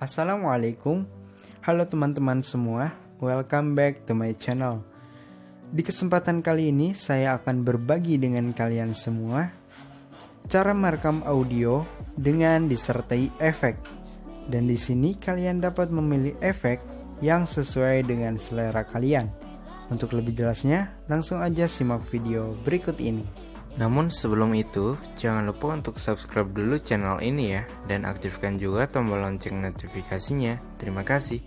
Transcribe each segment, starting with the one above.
Assalamualaikum. Halo teman-teman semua, welcome back to my channel. Di kesempatan kali ini saya akan berbagi dengan kalian semua cara merekam audio dengan disertai efek. Dan di sini kalian dapat memilih efek yang sesuai dengan selera kalian. Untuk lebih jelasnya, langsung aja simak video berikut ini. Namun sebelum itu, jangan lupa untuk subscribe dulu channel ini ya, dan aktifkan juga tombol lonceng notifikasinya. Terima kasih.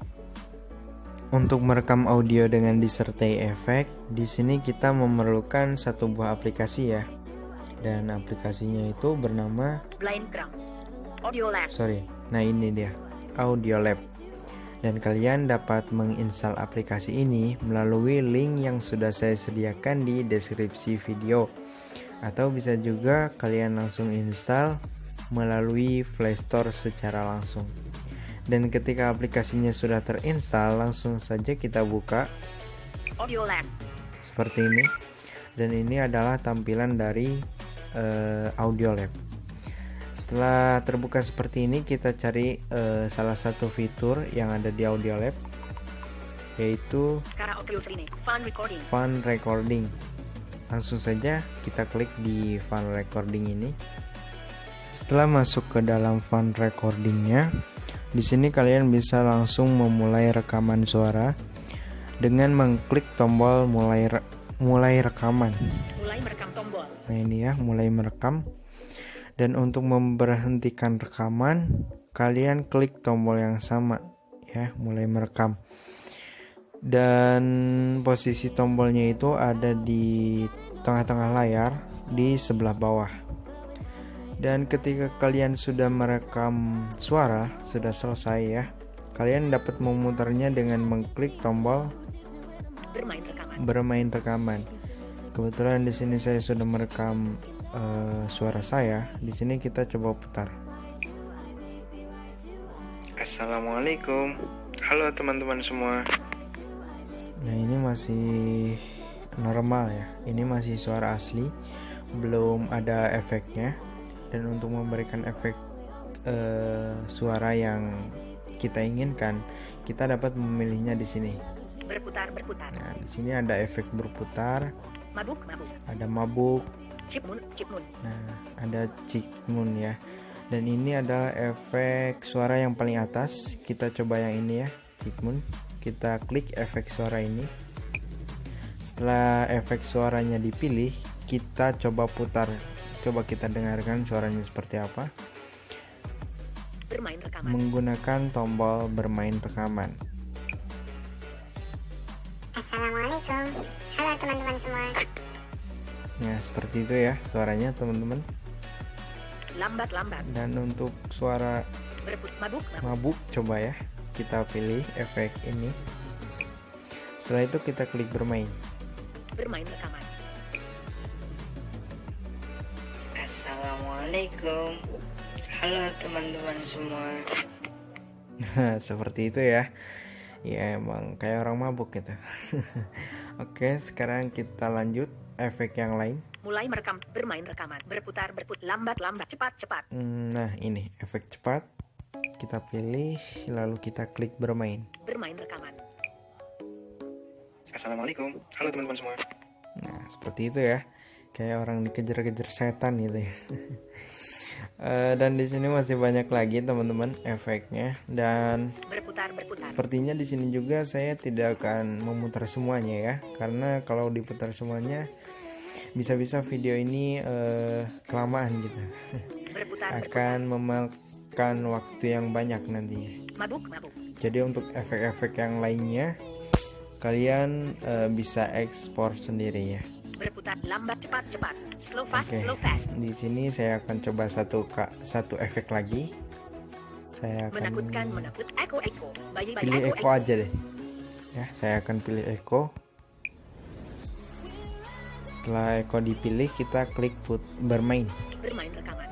Untuk merekam audio dengan disertai efek, di sini kita memerlukan satu buah aplikasi ya. Dan aplikasinya itu bernama Audiolab. Nah ini dia, Audiolab. Dan kalian dapat menginstal aplikasi ini melalui link yang sudah saya sediakan di deskripsi video. Atau bisa juga kalian langsung install melalui Play Store secara langsung. Dan ketika aplikasinya sudah terinstall, langsung saja kita buka Audiolab seperti ini. Dan ini adalah tampilan dari Audiolab. Setelah terbuka seperti ini, kita cari salah satu fitur yang ada di Audiolab, yaitu Fun Recording. Langsung saja kita klik di Fun Recording ini. Setelah masuk ke dalam Fun Recordingnya, di sini kalian bisa langsung memulai rekaman suara dengan mengklik tombol mulai rekaman. Mulai merekam tombol. Nah ini ya, mulai merekam. Dan untuk memberhentikan rekaman, kalian klik tombol yang sama ya, mulai merekam. Dan posisi tombolnya itu ada di tengah-tengah layar di sebelah bawah. Dan ketika kalian sudah merekam suara, sudah selesai ya, kalian dapat memutarnya dengan mengklik tombol bermain rekaman. Kebetulan di sini saya sudah merekam suara saya. Di sini kita coba putar. Assalamualaikum. Halo teman-teman semua. Nah ini masih normal ya, ini masih suara asli, belum ada efeknya. Dan untuk memberikan efek suara yang kita inginkan, kita dapat memilihnya di sini. Berputar. Nah di sini ada efek berputar, ada mabuk, chip moon. Nah ada chip moon ya. Dan ini adalah efek suara yang paling atas. Kita coba yang ini ya, chip moon. Kita klik efek suara ini. Setelah efek suaranya dipilih, kita coba putar. Coba kita dengarkan suaranya seperti apa. Bermain rekaman. Menggunakan tombol bermain rekaman. Assalamualaikum. Halo teman-teman semua. Nah, seperti itu ya suaranya teman-teman. Lambat. Dan untuk suara mabuk coba ya. Kita pilih efek ini. Setelah itu kita klik bermain rekaman. Assalamualaikum. Halo teman-teman semua. Seperti itu ya. Ya emang kayak orang mabuk gitu. Oke, sekarang kita lanjut efek yang lain. Mulai merekam, bermain rekaman, berputar, lambat, cepat. Nah ini efek cepat. Kita pilih, lalu kita klik bermain rekaman. Assalamualaikum. Halo teman-teman semua. Nah seperti itu ya, kayak orang dikejar-kejar setan gitu ya. Dan di sini masih banyak lagi teman-teman efeknya. Dan berputar. Sepertinya di sini juga saya tidak akan memutar semuanya ya, karena kalau diputar semuanya bisa-bisa video ini kelamaan gitu. Akan memakan waktu yang banyak nantinya. Mabuk. Jadi untuk efek-efek yang lainnya kalian bisa ekspor sendiri ya. Berputar, lambat, cepat. Slow fast. Di sini saya akan coba satu efek lagi. Saya akan menakut. Echo. pilih echo aja deh. Ya, saya akan pilih echo. Setelah echo dipilih, kita klik bermain rekaman.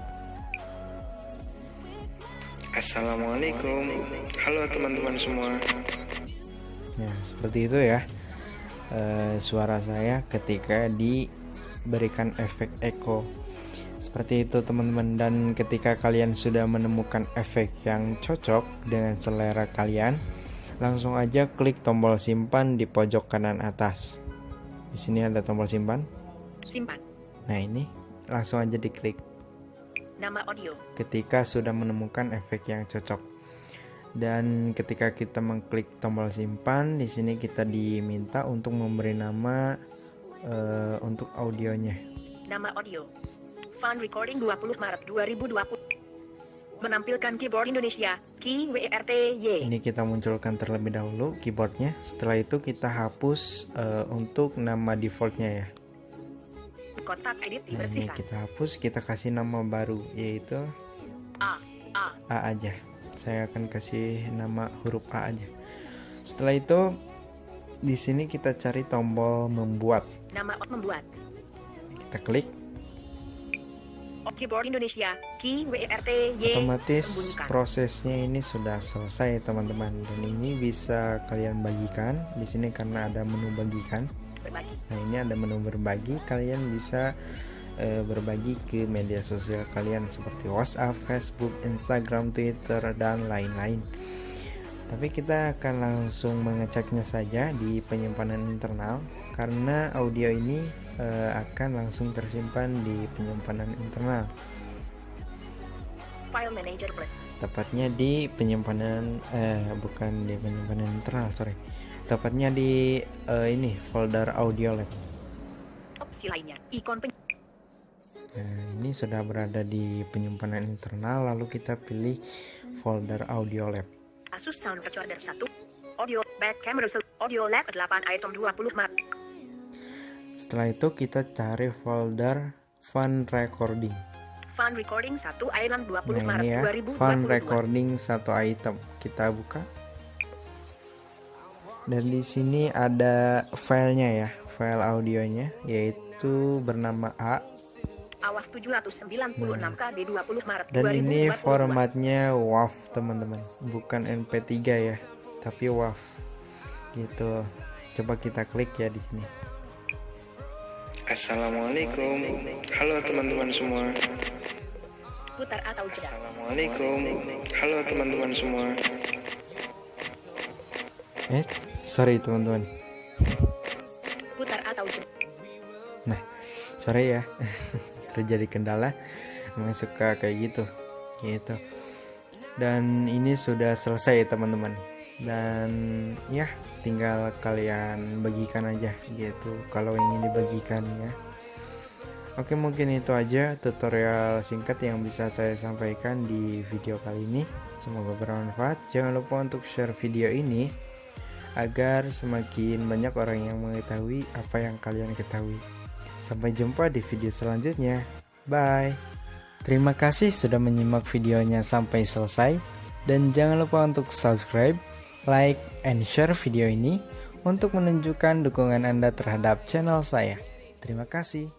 Assalamualaikum. Halo teman-teman semua. Ya, seperti itu ya. Suara saya ketika diberikan efek echo. Seperti itu teman-teman, dan ketika kalian sudah menemukan efek yang cocok dengan selera kalian, langsung aja klik tombol simpan di pojok kanan atas. Di sini ada tombol simpan. Simpan. Nah, ini langsung aja diklik Nama audio. ketika sudah menemukan efek yang cocok. Dan ketika kita mengklik tombol simpan, di sini kita diminta untuk memberi nama untuk audionya. Nama audio. Fun recording 20 Maret 2020. Menampilkan keyboard Indonesia, key WRTY. Ini kita munculkan terlebih dahulu keyboardnya. Setelah itu kita hapus untuk nama defaultnya ya. Kotak edit Nah, ini dibersihkan. kita hapus, kita kasih nama baru yaitu A. A aja. Saya akan kasih nama huruf A aja. Setelah itu di sini kita cari tombol membuat. Nama membuat. Kita klik, Keyboard Indonesia, key WRTY. otomatis Sembunyikan. prosesnya ini sudah selesai teman-teman. Dan ini bisa kalian bagikan di sini karena ada menu bagikan. Berbagi. Nah, ini ada menu berbagi, kalian bisa berbagi ke media sosial kalian seperti WhatsApp, Facebook, Instagram, Twitter, dan lain-lain. Tapi kita akan langsung mengeceknya saja di penyimpanan internal karena audio ini akan langsung tersimpan di penyimpanan internal. File Manager Plus. Tepatnya di penyimpanan bukan di penyimpanan internal, sorry. Tepatnya di ini folder audio lab. Opsi lainnya, ikon Nah, ini sudah berada di penyimpanan internal, lalu kita pilih folder audio lab. Asus Sound Recorder 1. Audio back camera audio lab 8 item 20 Maret. Setelah itu kita cari folder fun recording. Fun recording 1 item 20 Nah, Maret ini ya, 2022. fun recording 1 item. Kita buka. Dan di sini ada filenya ya, file audionya yaitu bernama A. Awas 796 KB 20 Maret Dan 2022. ini formatnya WAV teman-teman, bukan MP3 ya, tapi WAV gitu. Coba kita klik ya di sini. Assalamualaikum. Halo teman-teman semua. Putar atau jeda. Assalamualaikum. Halo teman-teman semua. Sorry teman-teman. Putar atau jeda. Nah, sorry ya. Terjadi kendala, memang suka kayak gitu. Dan ini sudah selesai teman-teman. Dan ya, tinggal kalian bagikan aja gitu kalau ingin dibagikan ya. Oke, mungkin itu aja tutorial singkat yang bisa saya sampaikan di video kali ini. Semoga bermanfaat. Jangan lupa untuk share video ini agar semakin banyak orang yang mengetahui apa yang kalian ketahui. Sampai jumpa di video selanjutnya. Bye. Terima kasih sudah menyimak videonya sampai selesai. Dan jangan lupa untuk subscribe, like, and share video ini untuk menunjukkan dukungan Anda terhadap channel saya. Terima kasih.